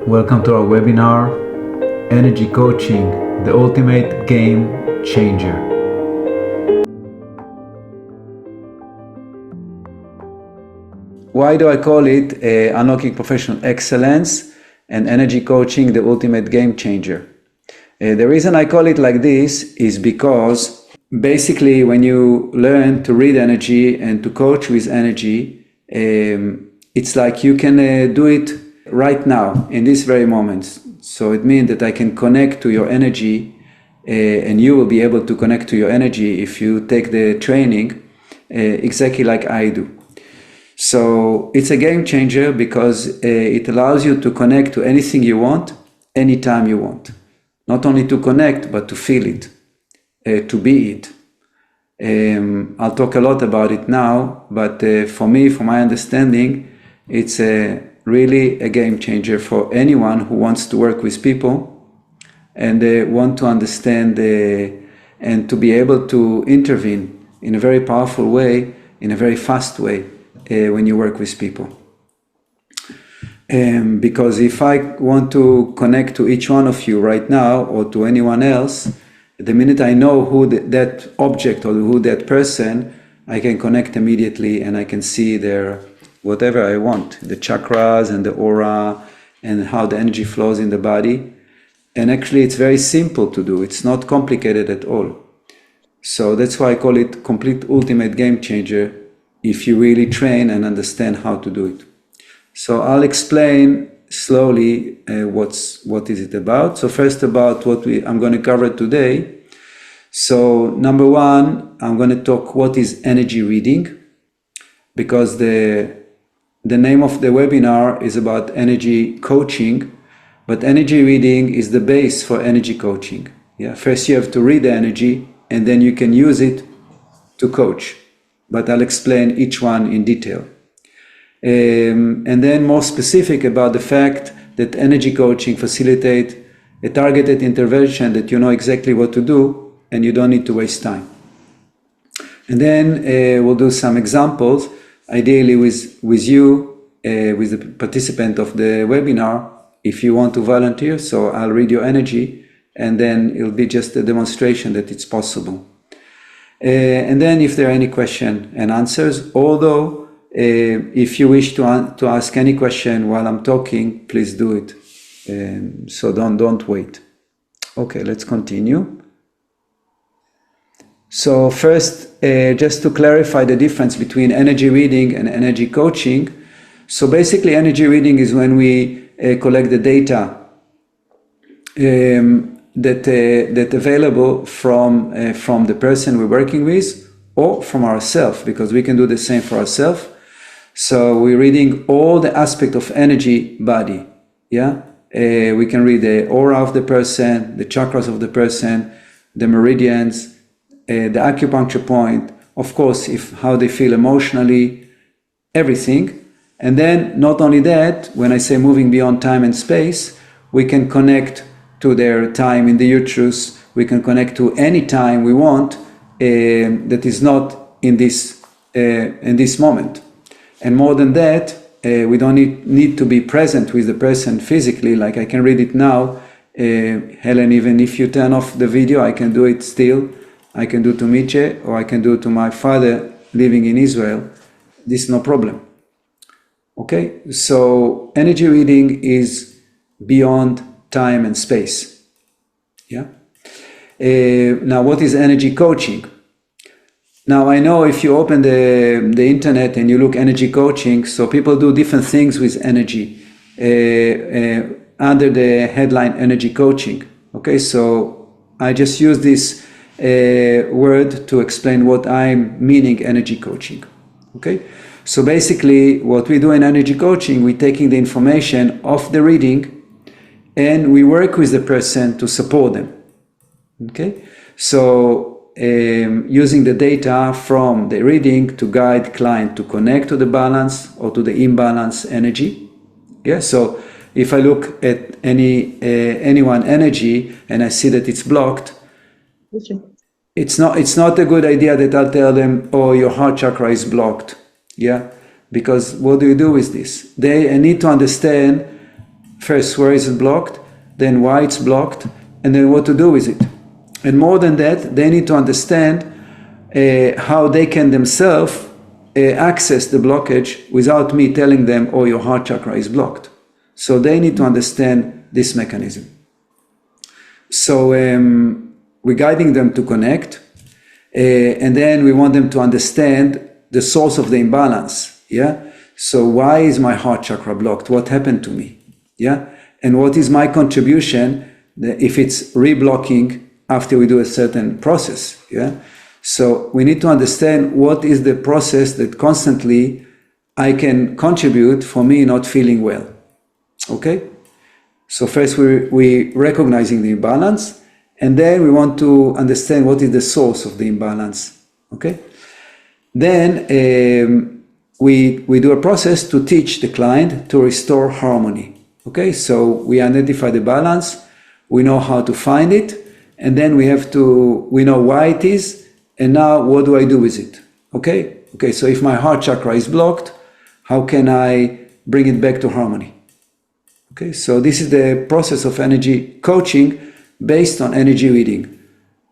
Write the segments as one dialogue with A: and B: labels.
A: Welcome to our webinar, Energy Coaching, the Ultimate Game Changer. Why do I call it Unlocking Professional Excellence and Energy Coaching, the Ultimate Game Changer? The reason I call it like this is because basically when you learn to read energy and to coach with energy, it's like you can do it right now in this very moment. So it means that I can connect to your energy and you will be able to connect to your energy if you take the training exactly like I do. So it's a game changer because it allows you to connect to anything you want, anytime you want. Not only to connect, but to feel it, to be it. I'll talk a lot about it now, but for me, from my understanding, it's really a game changer for anyone who wants to work with people and want to understand and to be able to intervene in a very powerful way, in a very fast way when you work with people. Because if I want to connect to each one of you right now or to anyone else, the minute I know who that object or who that person, I can connect immediately and I can see their whatever I want, the chakras and the aura and how the energy flows in the body. And actually it's very simple to do. It's not complicated at all. So that's why I call it complete ultimate game changer if you really train and understand how to do it. So I'll explain slowly what is it about. So first about what I'm going to cover today. So number one, I'm going to talk what is energy reading, because the name of the webinar is about energy coaching, but energy reading is the base for energy coaching. Yeah, first you have to read the energy and then you can use it to coach, but I'll explain each one in detail. And then more specific about the fact that energy coaching facilitates a targeted intervention that you know exactly what to do and you don't need to waste time. And then we'll do some examples, ideally with you, with the participant of the webinar, if you want to volunteer. So I'll read your energy and then it'll be just a demonstration that it's possible. And then if there are any question and answers, although if you wish to ask any question while I'm talking, please do it. So don't wait. Okay, let's continue. So first, just to clarify the difference between energy reading and energy coaching. So basically energy reading is when we collect the data that available from the person we're working with or from ourselves, because we can do the same for ourselves. So we're reading all the aspect of energy body. Yeah, we can read the aura of the person, the chakras of the person, the meridians, the acupuncture point, of course, how they feel emotionally, everything. And then not only that, when I say moving beyond time and space, we can connect to their time in the uterus. We can connect to any time we want that is not in this moment. And more than that, we don't need to be present with the person physically. Like I can read it now. Helen, even if you turn off the video, I can do it still. I can do to Miche, or I can do to my father living in Israel. This is no problem. Okay, so energy reading is beyond time and space. Yeah. Now, what is energy coaching? Now, I know if you open the internet and you look energy coaching, so people do different things with energy under the headline energy coaching. Okay, so I just use this word to explain what I'm meaning energy coaching. Okay, so basically what we do in energy coaching, we're taking the information of the reading and we work with the person to support them. Okay, so using the data from the reading to guide client to connect to the balance or to the imbalance energy. Yeah, so if I look at anyone energy and I see that it's blocked, it's not a good idea that I'll tell them, oh, your heart chakra is blocked. Yeah, because what do you do with this? They need to understand First, where is it blocked? Then why it's blocked, and then what to do with it. And more than that, they need to understand how they can themselves access the blockage without me telling them, oh, your heart chakra is blocked. So they need to understand this mechanism. So we're guiding them to connect, and then we want them to understand the source of the imbalance. Yeah. So why is my heart chakra blocked? What happened to me? Yeah. And what is my contribution if it's reblocking after we do a certain process? Yeah. So we need to understand what is the process that constantly I can contribute for me not feeling well. Okay. So first we recognizing the imbalance, and then we want to understand what is the source of the imbalance. Okay. Then we do a process to teach the client to restore harmony. Okay, so we identify the balance, we know how to find it, and then we know why it is, and now what do I do with it? Okay, so if my heart chakra is blocked, how can I bring it back to harmony? Okay, so this is the process of energy coaching based on energy reading.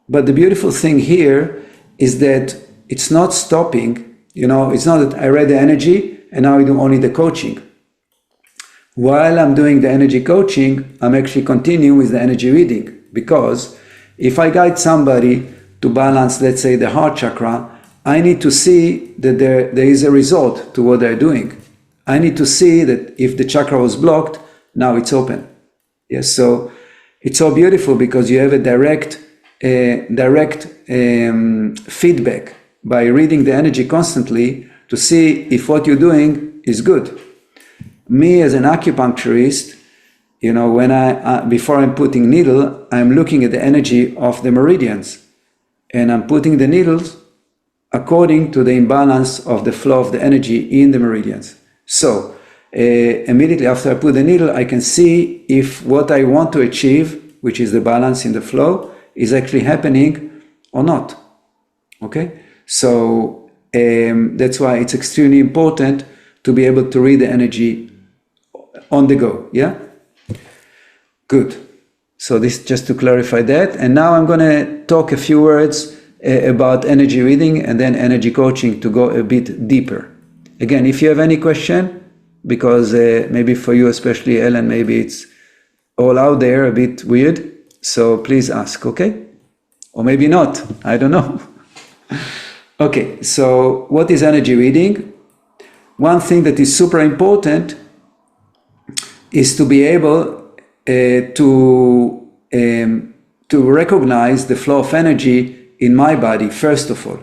A: But the beautiful thing here is that it's not stopping, it's not that I read the energy and now I do only the coaching. While I'm doing the energy coaching, I'm actually continuing with the energy reading, because if I guide somebody to balance, let's say, the heart chakra, I need to see that there is a result to what they're doing. I need to see that if the chakra was blocked, now it's open. Yes, so it's so beautiful because you have a direct feedback by reading the energy constantly to see if what you're doing is good. Me as an acupuncturist, when before I'm putting needle, I'm looking at the energy of the meridians, and I'm putting the needles according to the imbalance of the flow of the energy in the meridians. So immediately after I put the needle, I can see if what I want to achieve, which is the balance in the flow, is actually happening or not. Okay, so that's why it's extremely important to be able to read the energy on the go. Yeah, good. So this just to clarify that, and now I'm going to talk a few words about energy reading and then energy coaching to go a bit deeper. Again, if you have any question, because maybe for you, especially Ellen, maybe it's all out there a bit weird, so please ask, okay? Or maybe not, I don't know. Okay, so what is energy reading? One thing that is super important is to be able to recognize the flow of energy in my body, first of all.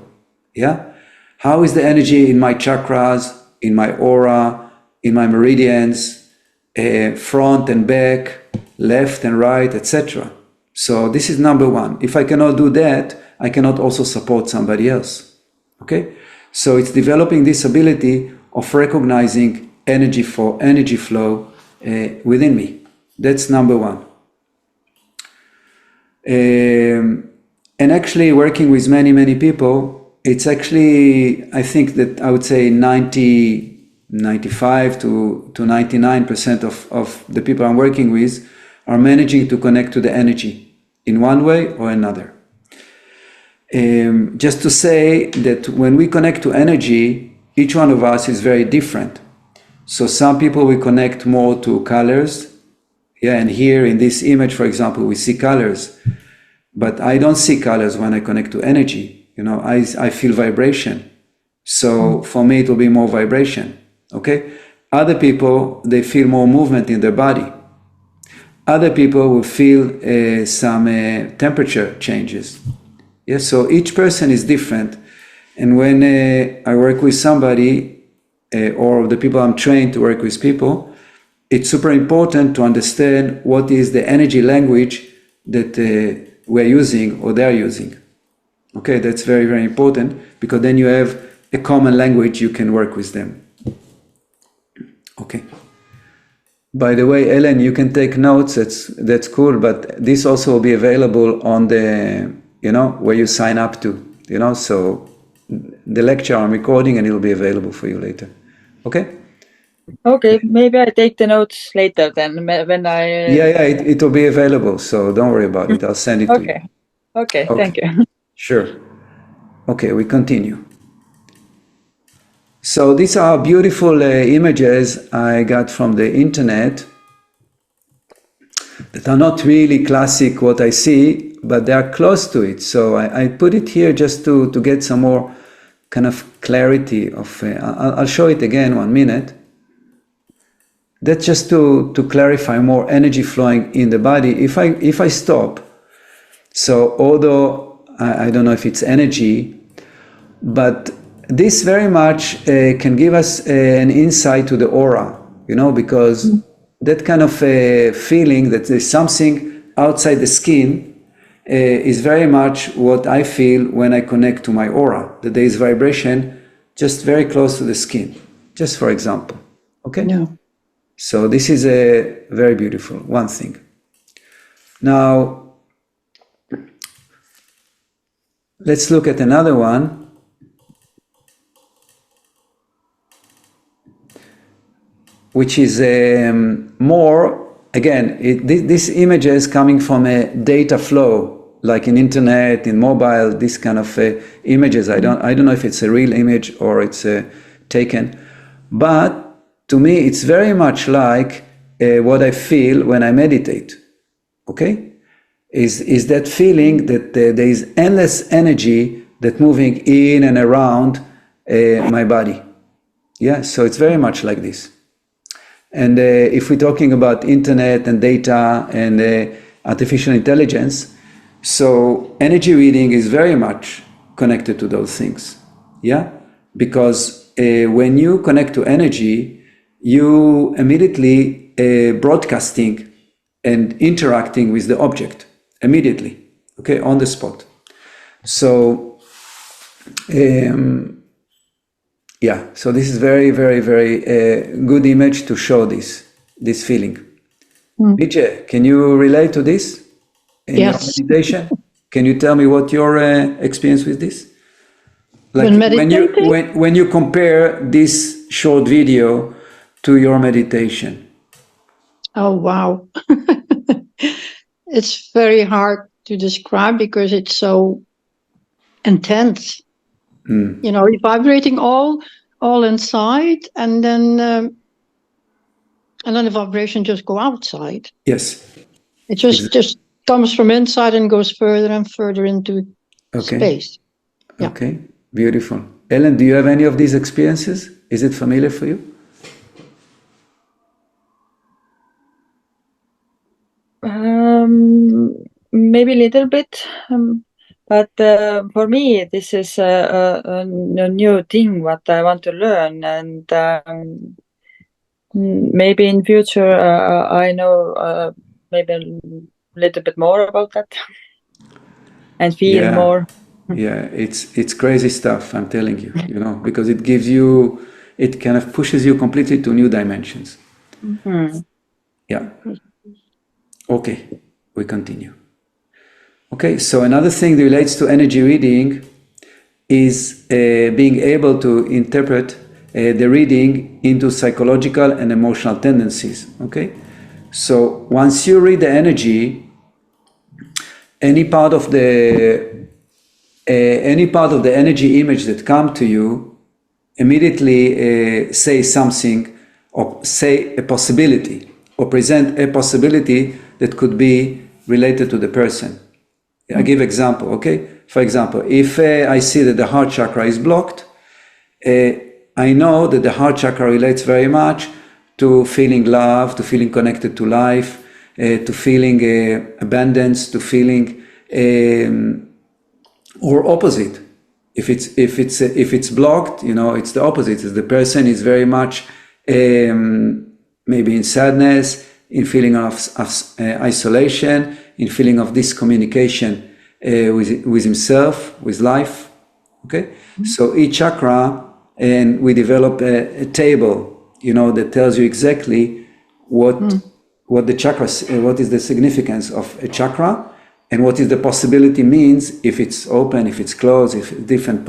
A: Yeah? How is the energy in my chakras, in my aura, in my meridians, front and back, left and right, etc. So this is number one. If I cannot do that, I cannot also support somebody else. Okay? So it's developing this ability of recognizing energy flow within me. That's number one. And actually working with many people, it's actually, I think that I would say 95 to 99% of the people I'm working with are managing to connect to the energy in one way or another. Just to say that when we connect to energy, each one of us is very different. So some people will connect more to colors. Yeah, and here in this image, for example, we see colors. But I don't see colors when I connect to energy. I feel vibration. So for me, it will be more vibration. Okay? Other people, they feel more movement in their body. Other people will feel some temperature changes. Yes, so each person is different. And when I work with somebody, or the people I'm trained to work with people, it's super important to understand what is the energy language that we're using or they're using. Okay, that's very, very important, because then you have a common language you can work with them. Okay. By the way, Ellen, you can take notes, that's cool, but this also will be available on the, where you sign up to, so the lecture I'm recording and it will be available for you later. Okay?
B: Okay, maybe I take the notes later then when I.
A: Yeah, it will be available, so don't worry about it. I'll send it to you.
B: Okay. Okay.
A: Okay,
B: Thank you.
A: sure. Okay, we continue. So these are beautiful images I got from the internet that are not really classic what I see, but they are close to it. So I put it here just to get some more kind of clarity of, I'll show it again 1 minute. That's just to clarify more energy flowing in the body. If I stop, so although I don't know if it's energy, but this very much can give us an insight to the aura, because that kind of feeling that there's something outside the skin is very much what I feel when I connect to my aura, that there is vibration just very close to the skin, just for example. Okay?
C: Yeah.
A: So this is a very beautiful one thing. Now, let's look at another one. Which is more, again, this image is coming from a data flow, like in internet, in mobile, this kind of images. I don't know if it's a real image or it's taken, but to me, it's very much like what I feel when I meditate. Okay, is that feeling that there is endless energy that moving in and around my body. Yeah, so it's very much like this. And if we're talking about internet and data and artificial intelligence, so energy reading is very much connected to those things. Yeah, because when you connect to energy, you immediately broadcasting and interacting with the object immediately, okay, on the spot. So yeah, so this is very, very, very good image to show this feeling. Vijay, can you relate to this in your
C: Yes.
A: meditation? Can you tell me what your experience with this? Like
C: When meditating?
A: when you compare this short video to your meditation.
C: Oh, wow. It's very hard to describe because it's so intense. You're vibrating all inside, and then the vibration just go outside.
A: Yes.
C: It just comes from inside and goes further and further into space. Yeah.
A: Okay, beautiful. Ellen, do you have any of these experiences? Is it familiar for you?
B: Maybe a little bit, but for me, this is a new thing what I want to learn, and maybe in future I know maybe a little bit more about that and feel more.
A: Yeah, it's crazy stuff, I'm telling you, because it gives you, it kind of pushes you completely to new dimensions. Yeah. Okay, we continue. Okay, so another thing that relates to energy reading is being able to interpret the reading into psychological and emotional tendencies. Okay, so once you read the energy, any part of the energy image that come to you immediately say something or say a possibility or present a possibility that could be related to the person. I give example, okay? For example, if I see that the heart chakra is blocked, I know that the heart chakra relates very much to feeling love, to feeling connected to life, to feeling abundance, to feeling or opposite. If it's blocked, it's the opposite. It's the person is very much maybe in sadness, in feeling of isolation, in feeling of discommunication with himself, with life. Okay, so each chakra, and we develop a table, that tells you exactly what the chakras, what is the significance of a chakra, and what is the possibility means if it's open, if it's closed, if different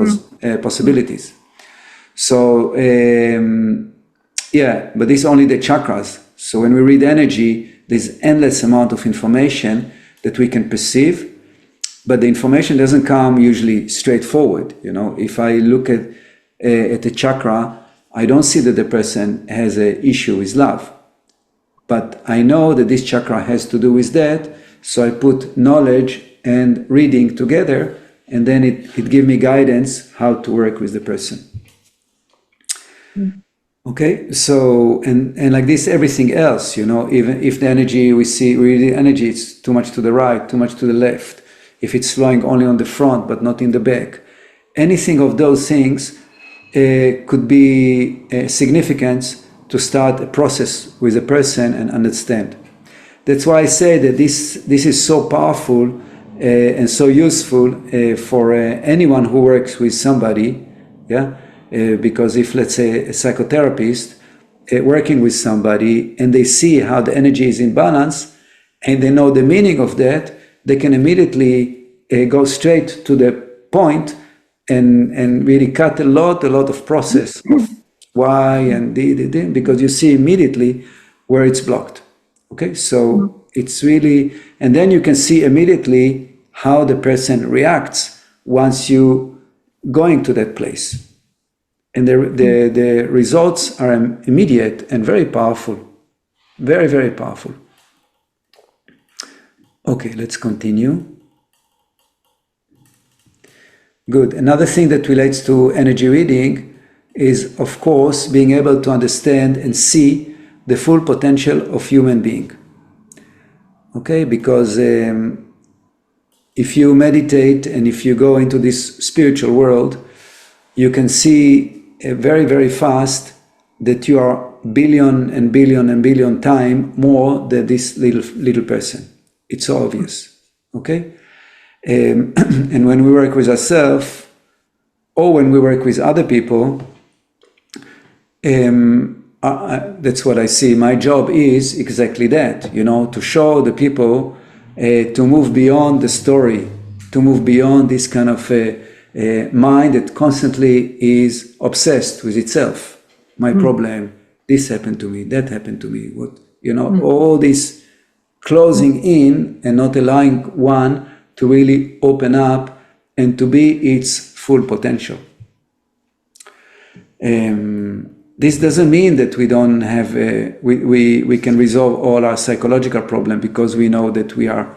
A: possibilities. So Yeah, but this is only the chakras. So when we read energy, there's endless amount of information that we can perceive, but the information doesn't come usually straightforward. If I look at a chakra, I don't see that the person has an issue with love, but I know that this chakra has to do with that, so I put knowledge and reading together, and then it gives me guidance how to work with the person. Okay, so and like this, everything else, even if the energy we read the energy, it's too much to the right, too much to the left, if it's flowing only on the front but not in the back, anything of those things could be significant to start a process with a person and understand. That's why I say that this is so powerful and so useful for anyone who works with somebody, yeah. Because if, let's say, a psychotherapist working with somebody and they see how the energy is in balance and they know the meaning of that, they can immediately go straight to the point and really cut a lot of process of why and because you see immediately where it's blocked. Okay, so it's really, and then you can see immediately how the person reacts once you going to that place. And the results are immediate and very powerful. Very, very powerful. Okay, let's continue. Good. Another thing that relates to energy reading is, of course, being able to understand and see the full potential of human being. Okay, because if you meditate and if you go into this spiritual world, you can see very, very fast that you are billion and billion and billion times more than this little person. It's so obvious, okay? And when we work with ourselves, or when we work with other people, that's what I see. My job is exactly that, to show the people to move beyond the story, to move beyond this kind of mind that constantly is obsessed with itself. My problem, this happened to me, that happened to me, all this closing in and not allowing one to really open up and to be its full potential. This doesn't mean that we don't have, we can resolve all our psychological problem because we know that we are,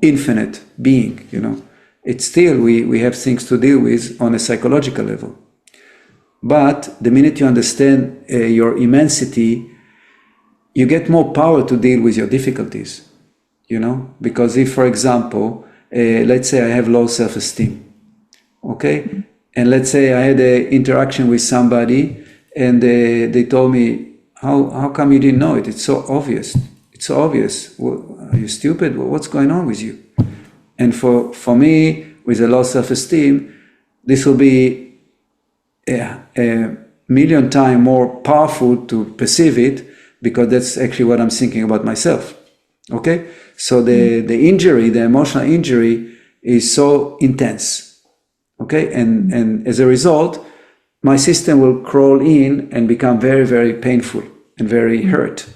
A: infinite being, It's still, we have things to deal with on a psychological level. But the minute you understand your immensity, you get more power to deal with your difficulties, Because if, for example, let's say I have low self-esteem, okay? And let's say I had an interaction with somebody and they told me, how come you didn't know it? It's so obvious. It's so obvious. Well, are you stupid? Well, what's going on with you? And for me, with a low self-esteem, this will be a million times more powerful to perceive it because that's actually what I'm thinking about myself. Okay? So the injury, the emotional injury is so intense. Okay? And as a result, my system will crawl in and become very, very painful and very hurt.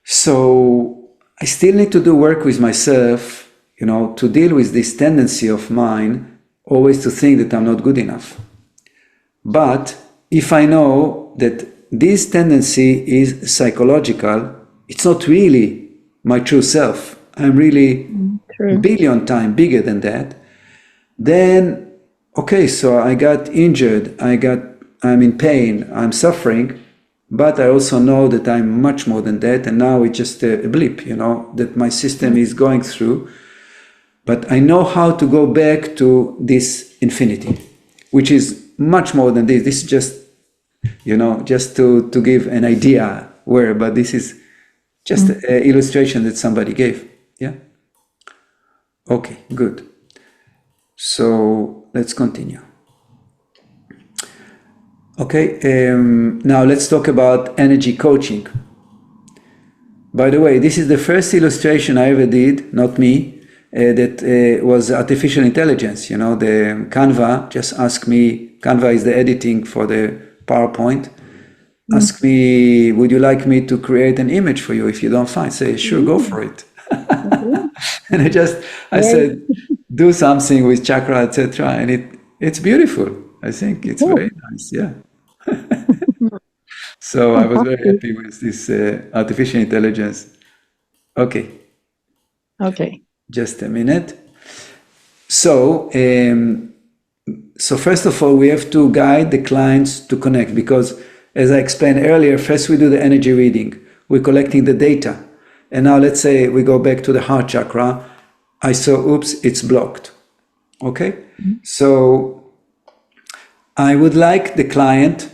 A: So I still need to do work with myself, to deal with this tendency of mine, always to think that I'm not good enough. But if I know that this tendency is psychological, it's not really my true self. I'm really a billion times bigger than that. Then, okay, so I got injured, I'm in pain, I'm suffering, but I also know that I'm much more than that, and now it's just a blip, that my system is going through. But I know how to go back to this infinity, which is much more than this. This is just, just to give an idea where, but this is just an illustration that somebody gave. Yeah? Okay, good. So let's continue. Okay, now let's talk about energy coaching. By the way, this is the first illustration I ever did, not me, that was artificial intelligence. The Canva just asked me, Canva is the editing for the PowerPoint, ask me, would you like me to create an image for you? If you don't find, say, sure, go for it. And I said, do something with chakra, etc. And it's beautiful. I think it's very nice. Yeah. So I was very happy with this artificial intelligence. Okay.
C: Okay.
A: Just a minute. So, so first of all, we have to guide the clients to connect, because as I explained earlier, first we do the energy reading. We're collecting the data. And now let's say we go back to the heart chakra. I saw, oops, it's blocked. Okay? So I would like the client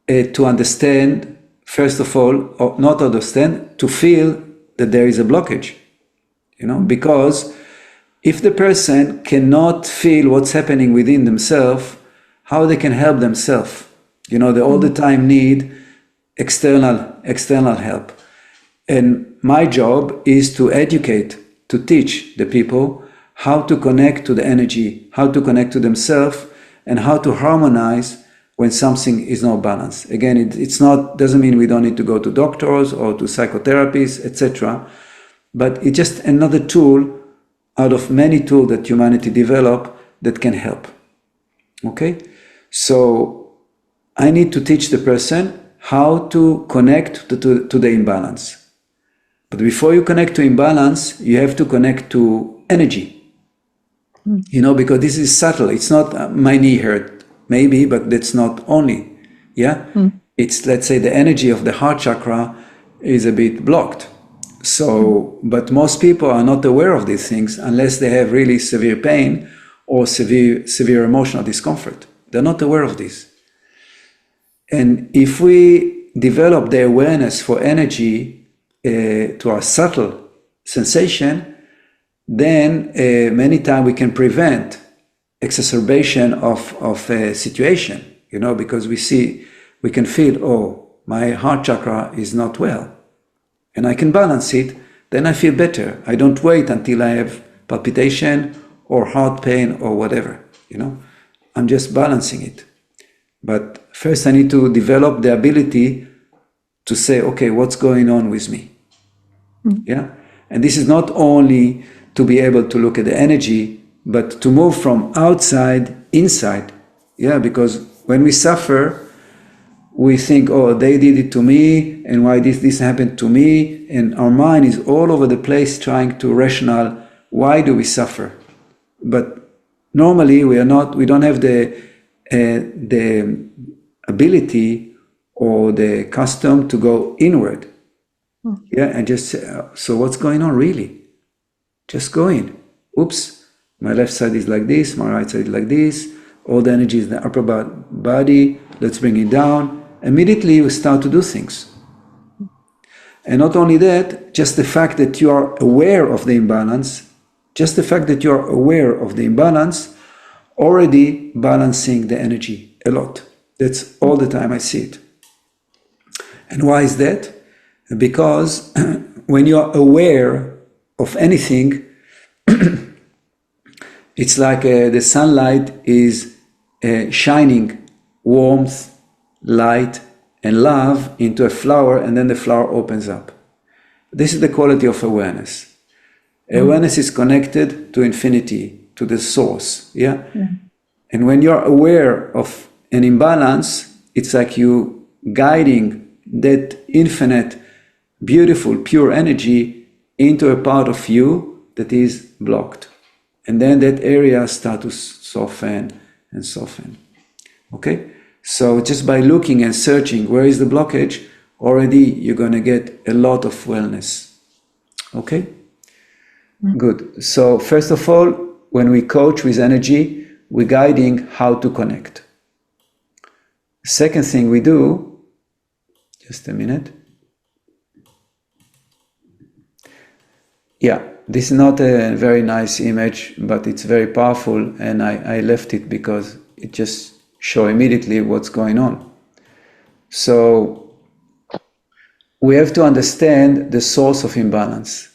A: to understand, first of all, or not understand, to feel that there is a blockage. Because if the person cannot feel what's happening within themselves, how they can help themselves? They all the time need external help. And my job is to educate, to teach the people how to connect to the energy, how to connect to themselves, and how to harmonize when something is not balanced. Again, it's not, doesn't mean we don't need to go to doctors or to psychotherapists, etc. But it's just another tool out of many tools that humanity develop that can help. Okay? So I need to teach the person how to connect to the imbalance. But before you connect to imbalance, you have to connect to energy. Because this is subtle. It's not my knee hurt, maybe, but that's not only. Yeah? It's, let's say, the energy of the heart chakra is a bit blocked. So, but most people are not aware of these things unless they have really severe pain or severe emotional discomfort. They're not aware of this. And if we develop the awareness for energy to our subtle sensation, then many times we can prevent exacerbation of a situation, because we can feel, oh, my heart chakra is not well. And I can balance it, then I feel better. I don't wait until I have palpitation or heart pain or whatever, I'm just balancing it. But first I need to develop the ability to say, okay, what's going on with me? Yeah? And this is not only to be able to look at the energy, but to move from outside inside. Yeah, because when we suffer, we think, oh, they did it to me, and why did this happen to me? And our mind is all over the place trying to rational, why do we suffer? But normally we don't have the ability or the custom to go inward. Yeah, and just say, so what's going on really? Just go in. Oops, my left side is like this, my right side is like this, all the energy is in the upper body, let's bring it down. Immediately you start to do things. And not only that, just the fact that you are aware of the imbalance, already balancing the energy a lot. That's all the time I see it. And why is that? Because when you are aware of anything, it's like the sunlight is shining warmth, light, and love into a flower, and then the flower opens up. This is the quality of awareness. Awareness is connected to infinity, to the source. Yeah? And when you're aware of an imbalance, it's like you guiding that infinite, beautiful, pure energy into a part of you that is blocked. And then that area starts to soften and soften. Okay? So just by looking and searching where is the blockage, already you're going to get a lot of wellness. Okay? Good. So first of all, when we coach with energy, we're guiding how to connect. Second thing we do, just a minute. Yeah, this is not a very nice image, but it's very powerful, and I left it because it just shows immediately what's going on. So we have to understand the source of imbalance.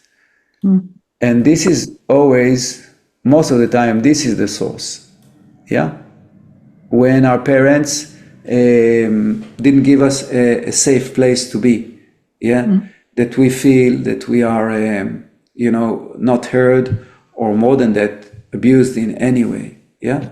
A: And this is always, most of the time, this is the source. Yeah? When our parents didn't give us a safe place to be. Yeah, that we feel that we are, not heard, or more than that, abused in any way. Yeah,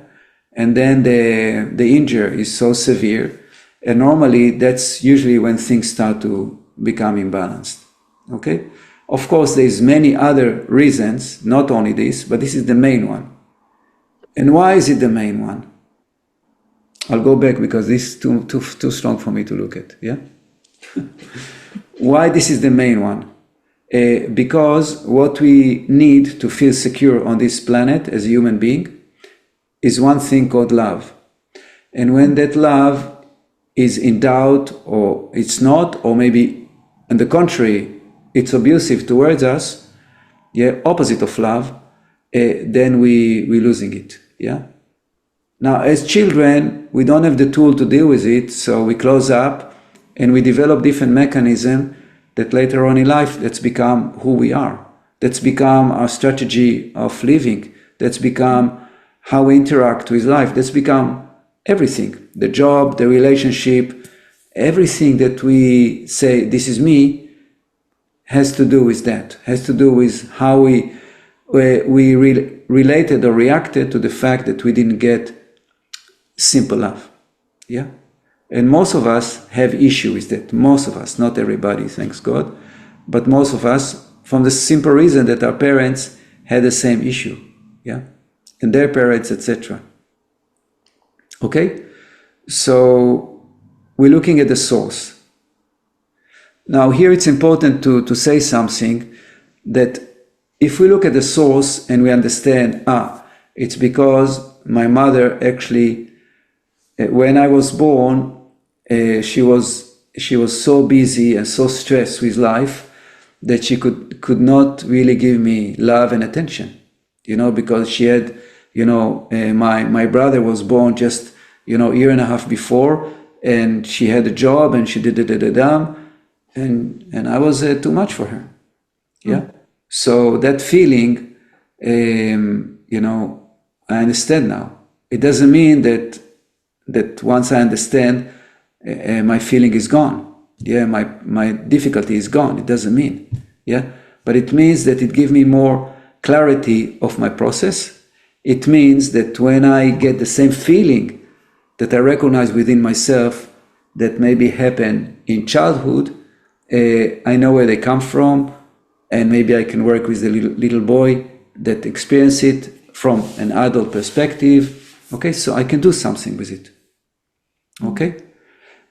A: and then the injury is so severe, and normally that's usually when things start to become imbalanced. Okay, of course there's many other reasons, not only this, but this is the main one. And why is it the main one? I'll go back because this is too strong for me to look at. Yeah. Why this is the main one? Because what we need to feel secure on this planet as a human being is one thing called love. And when that love is in doubt, or it's not, or maybe on the contrary, it's abusive towards us, opposite of love, then we're losing it. Yeah. Now, as children, we don't have the tool to deal with it, so we close up and we develop different mechanisms that later on in life, that's become who we are. That's become our strategy of living. That's become how we interact with life. That's become everything. The job, the relationship, everything that we say, this is me, has to do with that, has to do with how we related or reacted to the fact that we didn't get simple love. Yeah. And most of us have issue with that. Most of us, not everybody, thanks God, but most of us, from the simple reason that our parents had the same issue. Yeah. And their parents, etc. Okay. So we're looking at the source. Now here it's important to say something, that if we look at the source and we understand, it's because my mother actually, when I was born, she was so busy and so stressed with life that she could not really give me love and attention, because she had, my brother was born just, year and a half before, and she had a job and she did and I was too much for her. Yeah. So that feeling, I understand now. It doesn't mean that once I understand, my feeling is gone. Yeah, my difficulty is gone. It doesn't mean. Yeah, but it means that it gives me more clarity of my process. It means that when I get the same feeling that I recognize within myself that maybe happened in childhood, I know where they come from, and maybe I can work with the little boy that experienced it from an adult perspective. Okay, so I can do something with it. Okay,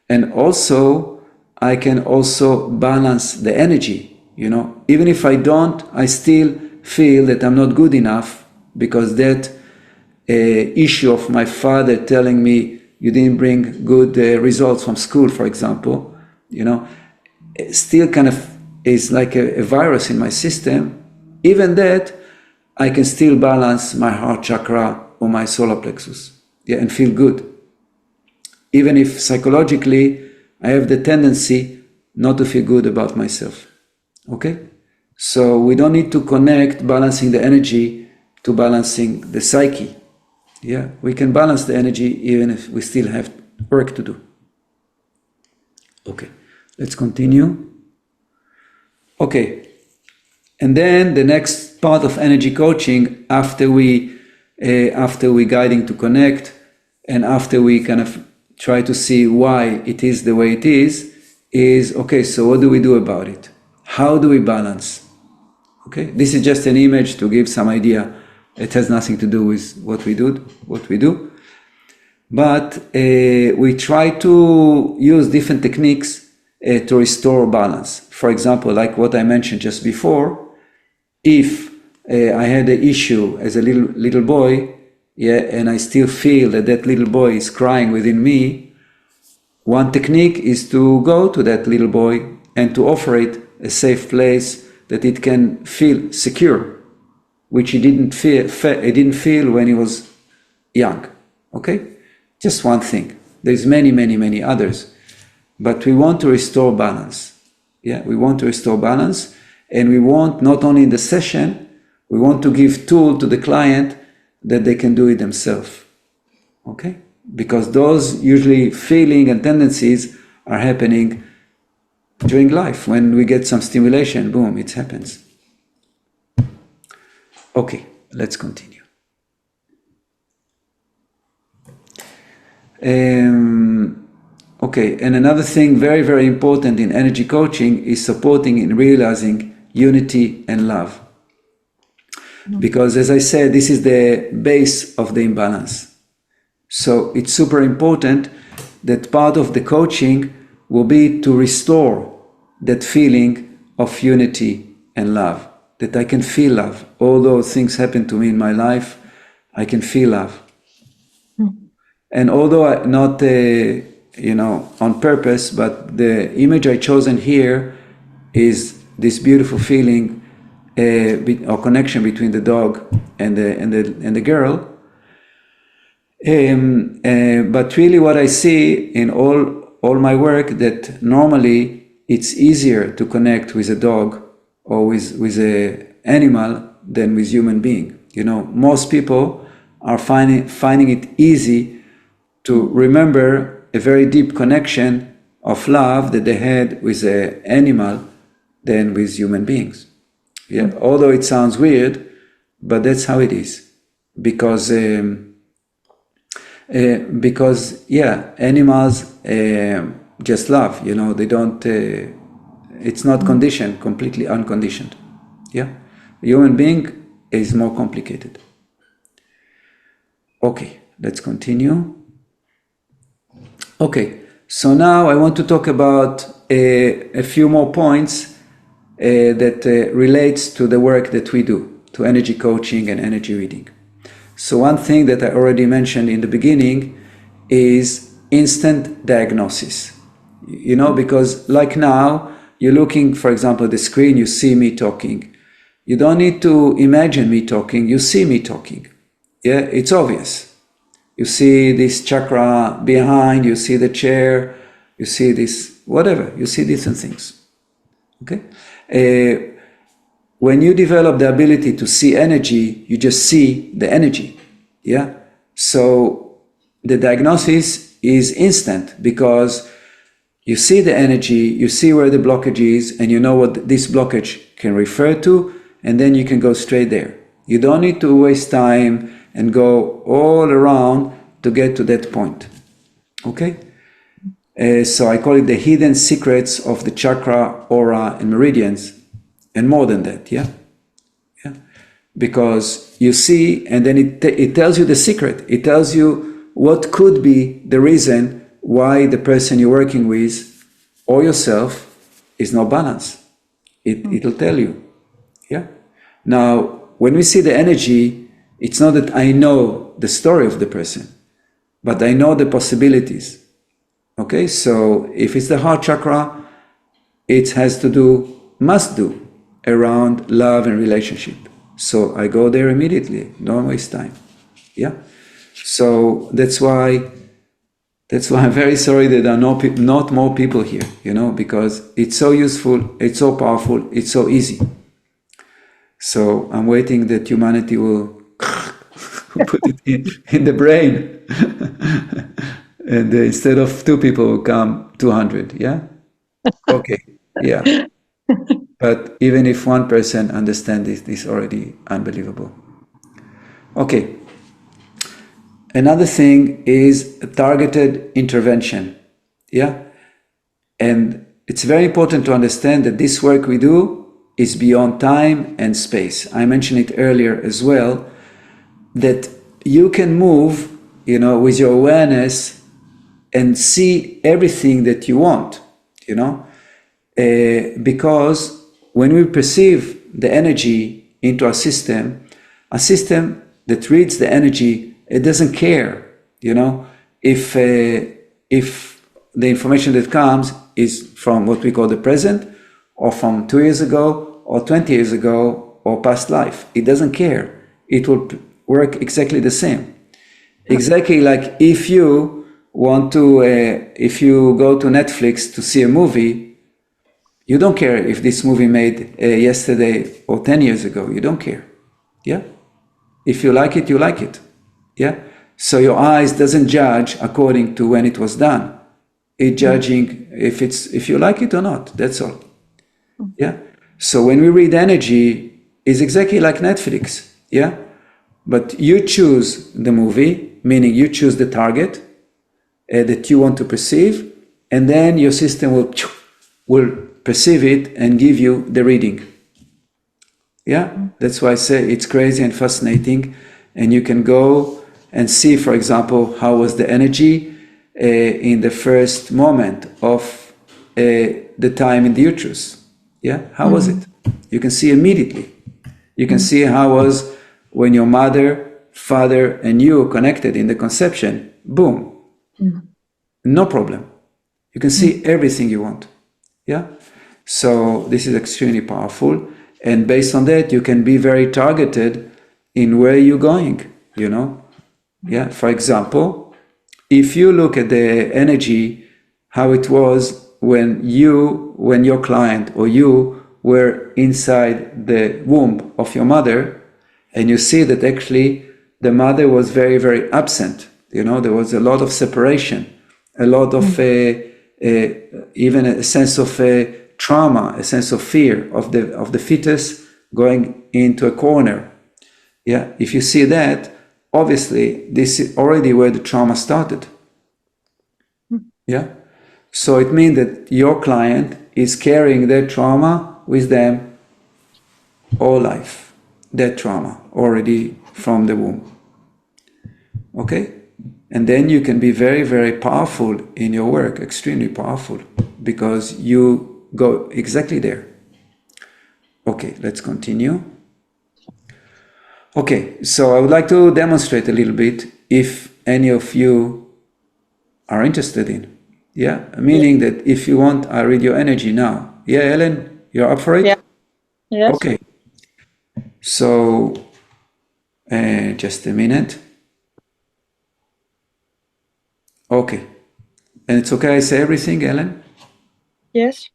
A: and also I can also balance the energy. Even if I don't, I still feel that I'm not good enough, because that issue of my father telling me you didn't bring good results from school, for example, still kind of is like a virus in my system. Even that, I can still balance my heart chakra or my solar plexus, and feel good. Even if psychologically I have the tendency not to feel good about myself. Okay? So we don't need to connect balancing the energy to balancing the psyche. Yeah, we can balance the energy even if we still have work to do. Okay, let's continue. Okay, and then the next part of energy coaching, after we guiding to connect, and after we kind of try to see why it is the way it is okay, so what do we do about it? How do we balance? Okay, this is just an image to give some idea. It has nothing to do with what we do. But we try to use different techniques to restore balance. For example, like what I mentioned just before, if I had an issue as a little boy, and I still feel that little boy is crying within me, one technique is to go to that little boy and to offer it a safe place that it can feel secure, which he didn't feel when he was young. Okay? Just one thing. There's many others. But we want to restore balance. Yeah, we want to restore balance, and we want not only in the session, we want to give tool to the client that they can do it themselves. Okay? because those usually feeling and tendencies are happening during life. When we get some stimulation, boom, it happens. Okay, let's continue. Okay, and another thing very, very important in energy coaching is supporting in realizing unity and love. Because as I said, this is the base of the imbalance. So it's super important that part of the coaching will be to restore that feeling of unity and love, that I can feel love. Although things happen to me in my life, I can feel love. And although not, on purpose, but the image I chosen here is this beautiful feeling or connection between the dog and the girl. But really, what I see in all my work, that normally it's easier to connect with a dog or with a animal than with human being. Most people are finding it easy to remember a very deep connection of love that they had with an animal than with human beings. Yeah, although it sounds weird, but that's how it is. Because animals just love. They don't. It's not conditioned, completely unconditioned. Yeah, human being is more complicated. Okay, let's continue. Okay, so now I want to talk about a few more points that relates to the work that we do, to energy coaching and energy reading. So one thing that I already mentioned in the beginning is instant diagnosis. Because like now, you're looking, for example, at the screen, you see me talking. You don't need to imagine me talking, you see me talking. Yeah, it's obvious. You see this chakra behind, you see the chair, you see this, whatever, you see different things. Okay? When you develop the ability to see energy, you just see the energy. Yeah? So the diagnosis is instant because you see the energy, you see where the blockage is, and you know what this blockage can refer to, and then you can go straight there. You don't need to waste time and go all around to get to that point. Okay? So I call it the hidden secrets of the chakra, aura, and meridians, and more than that, yeah? Because you see, and then it tells you the secret. It tells you what could be the reason why the person you're working with or yourself is not balanced. It'll tell you, yeah? Now, when we see the energy, it's not that I know the story of the person, but I know the possibilities. Okay, so if it's the heart chakra, it must do around love and relationship. So I go there immediately, don't waste time. Yeah. So that's why I'm very sorry that there are not more people here, because it's so useful, it's so powerful, it's so easy. So I'm waiting that humanity will put it in the brain. And instead of 2 people will come 200, yeah? Okay, yeah. But even if one person understands this is already unbelievable. Okay. Another thing is targeted intervention, yeah? And it's very important to understand that this work we do is beyond time and space. I mentioned it earlier as well, that you can move, with your awareness and see everything that you want, because when we perceive the energy into a system that reads the energy, it doesn't care, if the information that comes is from what we call the present, or from 2 years ago, or 20 years ago, or past life. It doesn't care. It will work exactly the same. Exactly like if you go to Netflix to see a movie, you don't care if this movie made yesterday or 10 years ago. You don't care. Yeah? If you like it, you like it. Yeah? So your eyes doesn't judge according to when it was done. It's judging if you like it or not. That's all. Yeah. So when we read energy, it's exactly like Netflix. Yeah. But you choose the movie, meaning you choose the target that you want to perceive, and then your system will perceive it and give you the reading. Yeah, that's why I say it's crazy and fascinating, and you can go and see, for example, how was the energy in the first moment of the time in the uterus. Yeah, how was it? You can see immediately. You can see how was when your mother, father, and you connected in the conception. Boom, no problem. You can see everything you want. Yeah, so this is extremely powerful. And based on that, you can be very targeted in where you're going, you know? Yeah, for example, if you look at the energy, how it was when your client or you were inside the womb of your mother, and you see that actually the mother was very, very absent. You know, there was a lot of separation, a lot of even a sense of trauma, a sense of fear of the fetus going into a corner. Yeah, if you see that, obviously this is already where the trauma started. Yeah, so it means that your client is carrying that trauma with them all life, that trauma already from the womb. Okay, and then you can be very, very powerful in your work, extremely powerful, because you go exactly there. Okay, let's continue. Okay, so I would like to demonstrate a little bit if any of you are interested in. Yeah, meaning that if you want, I read your energy now. Yeah, Ellen, you're up for it?
B: Yeah. Yes.
A: Okay. So, just a minute. Okay. And it's okay I say everything, Ellen?
B: Yes.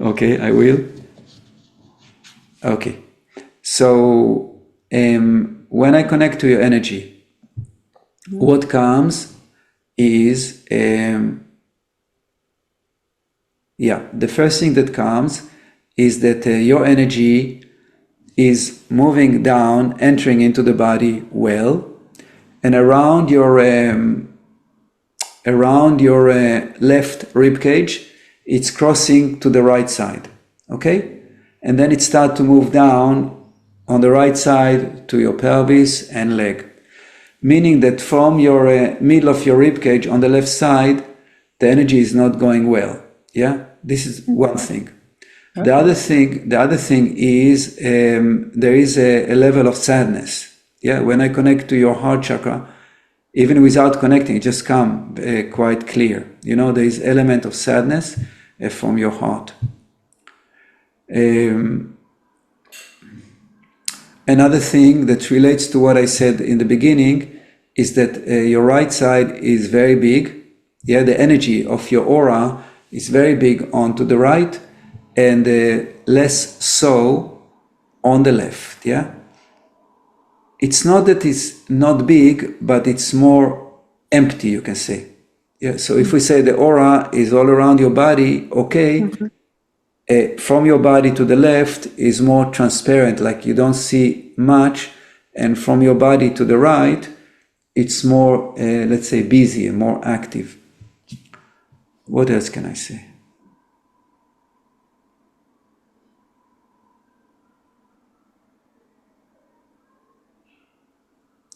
A: Okay, I will. Okay. So, when I connect to your energy, what comes is, the first thing that comes is that your energy is moving down, entering into the body well, and around your left rib cage, it's crossing to the right side. Okay, and then it starts to move down on the right side to your pelvis and leg, meaning that from your middle of your rib cage on the left side, the energy is not going well. Yeah, this is one thing. Okay. The other thing is there is a level of sadness. Yeah, when I connect to your heart chakra, even without connecting, it just comes quite clear. You know, there is element of sadness from your heart. Another thing that relates to what I said in the beginning is that your right side is very big. Yeah, the energy of your aura is very big onto the right, and less so on the left. Yeah, it's not that it's not big, but it's more empty, you can say. Yeah, so if we say the aura is all around your body, okay, from your body to the left is more transparent, like you don't see much, and from your body to the right, it's more, let's say, busy and more active. What else can I say?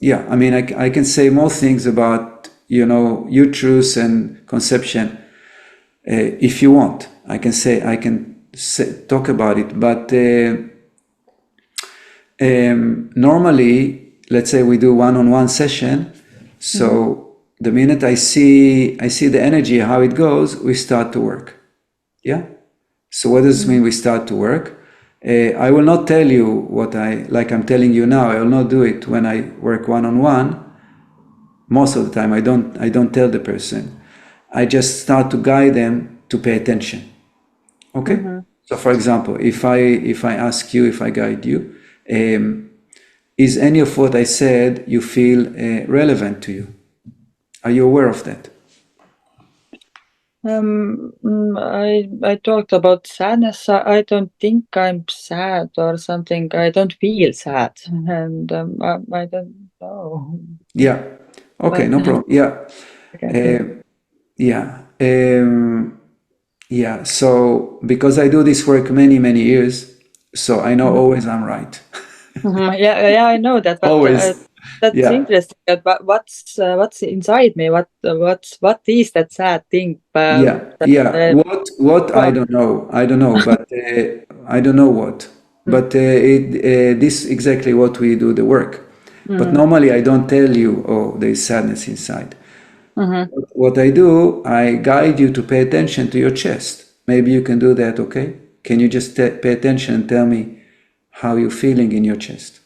A: Yeah, I mean, I can say more things about, you know, uterus and conception if you want. I can talk about it, but normally, let's say we do one-on-one session. So the minute I see the energy, how it goes, we start to work. Yeah. So what does this mean? We start to work. I will not tell you what I'm telling you now. I will not do it when I work one-on-one. Most of the time, I don't tell the person. I just start to guide them to pay attention. Okay. So, for example, if I ask you, if I guide you, Is any of what I said you feel relevant to you? Are you aware of that?
B: I talked about sadness. I don't think I'm sad or something. I don't feel sad, and I don't know.
A: Yeah. Okay, no problem. Yeah. Yeah. Yeah. So because I do this work many, many years, so I know always I'm right.
B: Yeah, I know that, but
A: Always.
B: that's
A: Yeah.
B: interesting. But what's inside me? What is that sad thing?
A: Yeah. Yeah. What I
B: Well,
A: don't know. I don't know, but I don't know what. But this exactly what we do the work. But normally I don't tell you, oh, there is sadness inside. What I do, I guide you to pay attention to your chest. Maybe you can do that, okay? Can you just pay attention and tell me how you're feeling in your chest?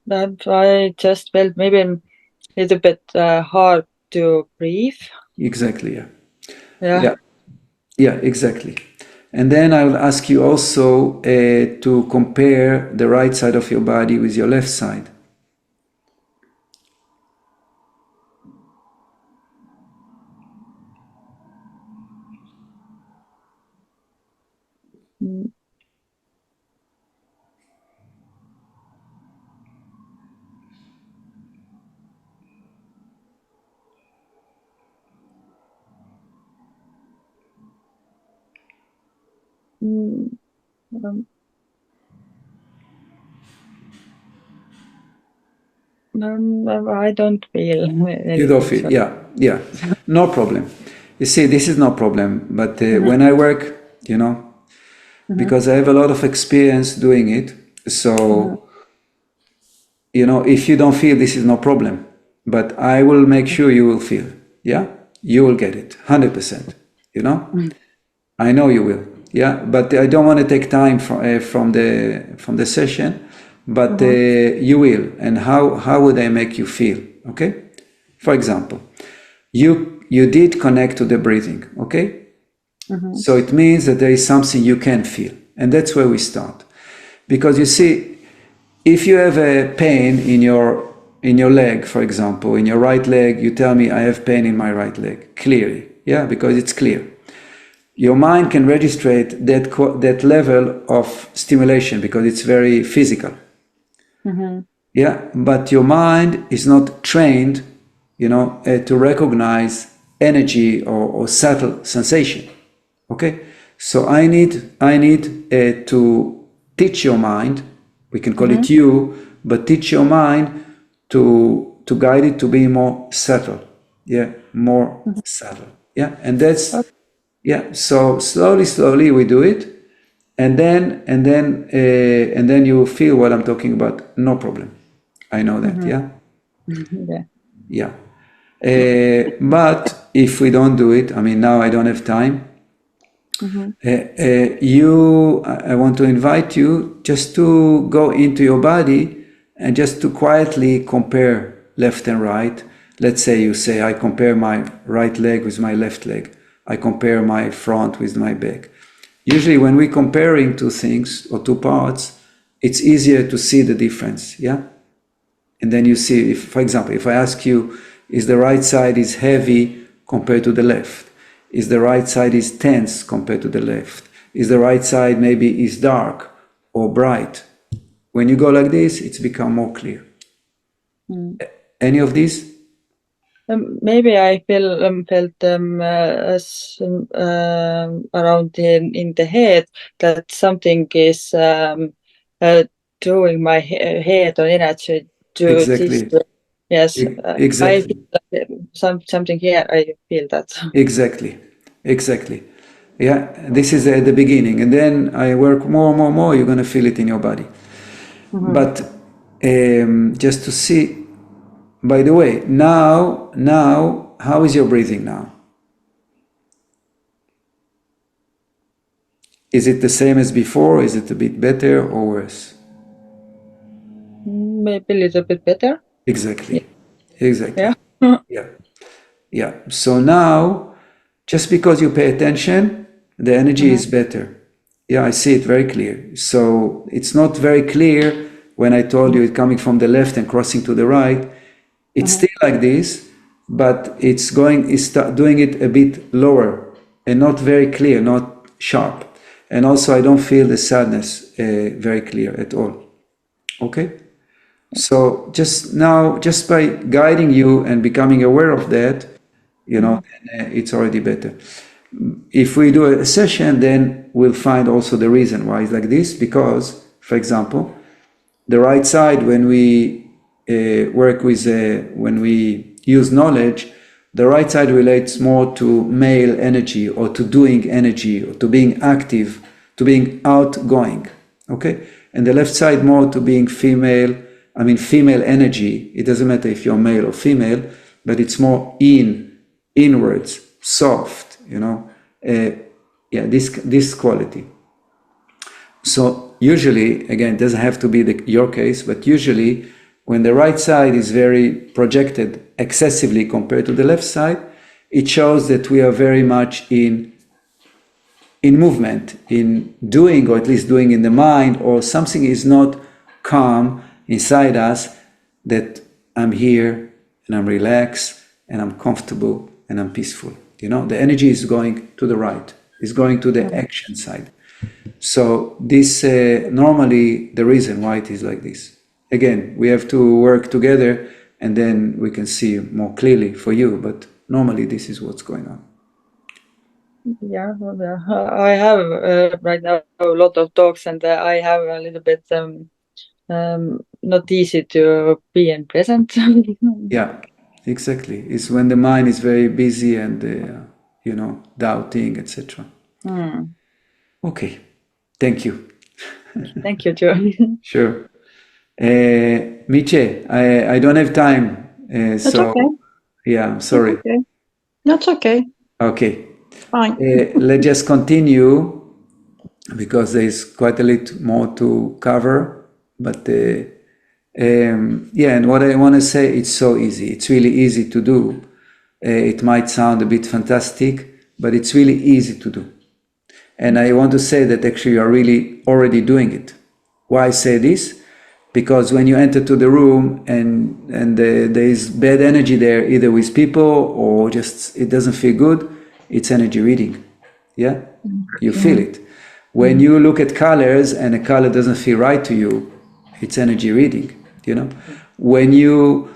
B: that I just felt maybe a little bit hard to breathe.
A: Exactly, yeah.
B: Yeah.
A: Yeah, yeah, exactly. And then I will ask you also to compare the right side of your body with your left side.
B: Mm. Mm, um, I don't feel
A: You don't
B: anything.
A: feel,
B: So.
A: yeah, yeah, no problem. You see, this is no problem. But when I work, because I have a lot of experience doing it, so if you don't feel, this is no problem. But I will make sure you will feel. Yeah, you will get it, 100%. I know you will. Yeah, but I don't want to take time from the session. But you will. And how would I make you feel? Okay. For example, you did connect to the breathing. Okay. So it means that there is something you can feel, and that's where we start. Because you see, if you have a pain in your leg, for example, in your right leg, you tell me I have pain in my right leg, clearly, yeah, because it's clear. Your mind can register that level of stimulation because it's very physical. Yeah, but your mind is not trained, to recognize energy or subtle sensation. Okay, so I need to teach your mind. We can call it you, but teach your mind to guide it to be more subtle. Yeah, more subtle. Yeah, and that's yeah. So slowly we do it, and then you feel what I'm talking about. No problem. I know that. Yeah,
B: Yeah.
A: yeah. But if we don't do it, I mean, now I don't have time. I want to invite you just to go into your body and just to quietly compare left and right. Let's say you say, I compare my right leg with my left leg. I compare my front with my back. Usually when we're comparing two things or two parts, it's easier to see the difference, yeah? And then you see, if, for example, if I ask you, is the right side is heavy compared to the left? Is the right side is tense compared to the left? Is the right side maybe is dark or bright? When you go like this, it's become more clear. Any of these?
B: Maybe I felt around in the head that something is drawing my head or energy to this.
A: Exactly.
B: Yes, I
A: Exactly.
B: feel something here. I feel that.
A: Exactly. Exactly. Yeah, this is at the beginning. And then I work more, you're going to feel it in your body. But just to see, by the way, now, how is your breathing now? Is it the same as before? Is it a bit better or worse?
B: Maybe a little bit better.
A: Exactly. Exactly.
B: Yeah.
A: Yeah. Yeah. So now, just because you pay attention, the energy is better. Yeah, I see it very clear. So it's not very clear when I told you it's coming from the left and crossing to the right. It's still like this, but it's doing it a bit lower and not very clear, not sharp. And also I don't feel the sadness very clear at all. Okay? So just by guiding you and becoming aware of that, it's already better. If we do a session, then we'll find also the reason why it's like this, because, for example, the right side, when we when we use knowledge, the right side relates more to male energy or to doing energy or to being active, to being outgoing, okay? And the left side more to being female energy. It doesn't matter if you're male or female, but it's more inwards, soft, this quality. So usually, again, it doesn't have to be your case, but usually when the right side is very projected excessively compared to the left side, it shows that we are very much in movement, in doing, or at least doing in the mind, or something is not calm inside us, that I'm here and I'm relaxed and I'm comfortable and I'm peaceful. The energy is going to the right, is going to the action side. So this normally the reason why it is like this. Again, we have to work together and then we can see more clearly for you, but normally this is what's going on.
B: Yeah, I have right now a lot of talks, and I have a little bit not easy to be in present.
A: Yeah, exactly. It's when the mind is very busy and doubting, etc. Okay, thank you.
B: Thank you, Joe.
A: Sure. Miche, I don't have time,
C: That's
A: so
C: okay.
A: yeah, I'm sorry.
C: Okay. That's okay.
A: Okay.
C: Fine.
A: Let's just continue because there's quite a little more to cover. But and what I want to say, it's so easy. It's really easy to do. It might sound a bit fantastic, but it's really easy to do. And I want to say that actually you are really already doing it. Why I say this? Because when you enter to the room and there is bad energy there, either with people or just it doesn't feel good, it's energy reading. Yeah? You feel it. When you look at colors and a color doesn't feel right to you, it's energy reading. When you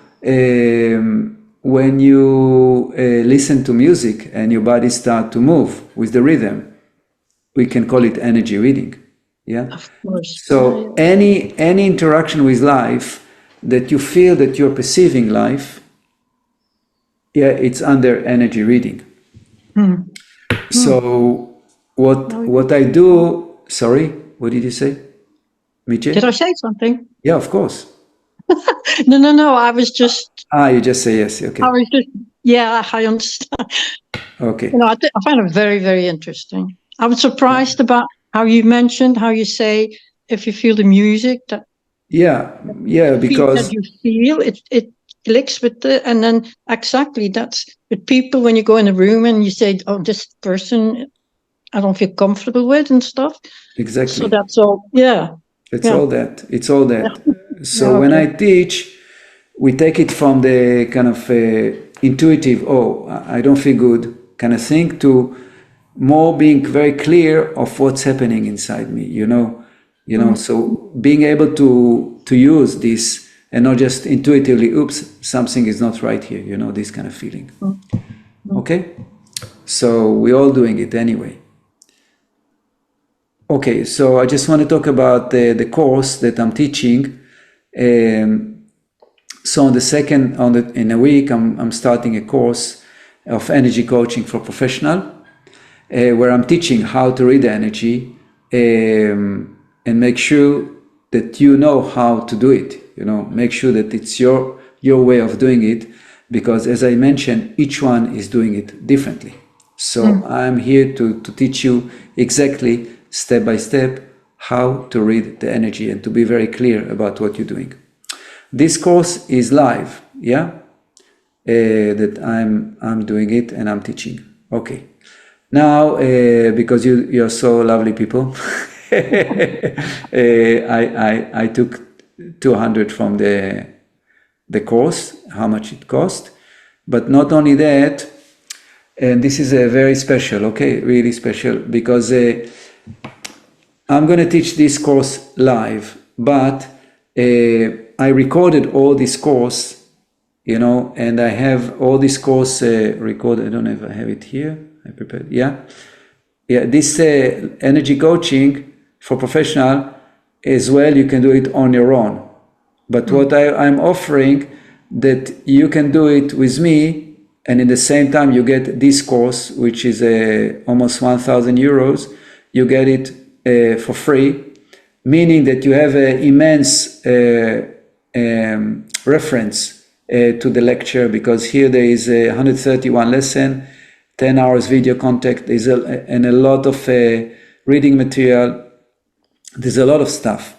A: listen to music and your body start to move with the rhythm, we can call it energy reading. Yeah.
C: Of course.
A: So any interaction with life that you feel that you're perceiving life, it's under energy reading. So what I do, sorry, what did you say? Miche?
C: Did I say something?
A: Yeah, of course.
C: No, I was just...
A: you just say yes, okay.
C: I was just... Yeah, I understand.
A: Okay.
C: I find it very, very interesting. I was surprised about how you mentioned, how you say, if you feel the music, that
A: because
C: that you feel it clicks with and then exactly that's with people when you go in a room and you say, oh, this person I don't feel comfortable with and stuff.
A: Exactly.
C: So that's all. Yeah.
A: It's all that. It's all that. Yeah. So when I teach, we take it from the kind of intuitive, I don't feel good kind of thing, to more being very clear of what's happening inside me, so being able to use this and not just intuitively, oops, something is not right here, this kind of feeling. Okay? So we're all doing it anyway. Okay, so I just want to talk about the course that I'm teaching. So in a week, I'm starting a course of energy coaching for professional, where I'm teaching how to read the energy and make sure that you know how to do it. Make sure that it's your way of doing it, because as I mentioned, each one is doing it differently. So I'm here to teach you exactly step by step how to read the energy and to be very clear about what you're doing. This course is live, that I'm doing it and I'm teaching. Okay. Now, because you're so lovely people, I took 200 from the course, how much it cost. But not only that, and this is a very special, okay, really special, because I'm going to teach this course live, but I recorded all this course, you know, and I have all this course recorded. I don't know if I have it here. I prepared, yeah. This energy coaching for professional as well, you can do it on your own. But what I'm offering, that you can do it with me, and in the same time you get this course, which is almost 1,000 euros. You get it for free, meaning that you have an immense reference to the lecture, because here there is 131 lesson, 10 hours video contact, and a lot of reading material. There's a lot of stuff.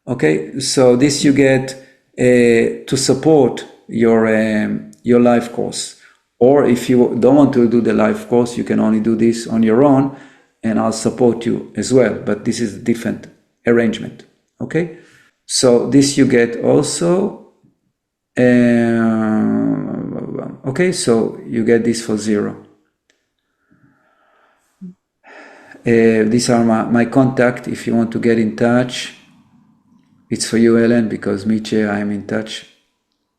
A: Okay, so this you get to support your live course. Or if you don't want to do the live course, you can only do this on your own, and I'll support you as well. But this is a different arrangement. Okay, so this you get also. Okay, so you get this for 0. These are my contact. If you want to get in touch, it's for you, Ellen, because Miche, I'm in touch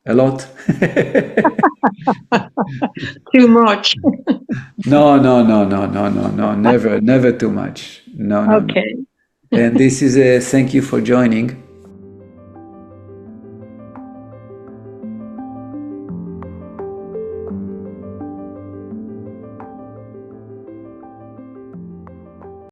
A: a lot.
C: Too much.
A: No, never too much. No.
C: Okay.
A: And this is a thank you for joining.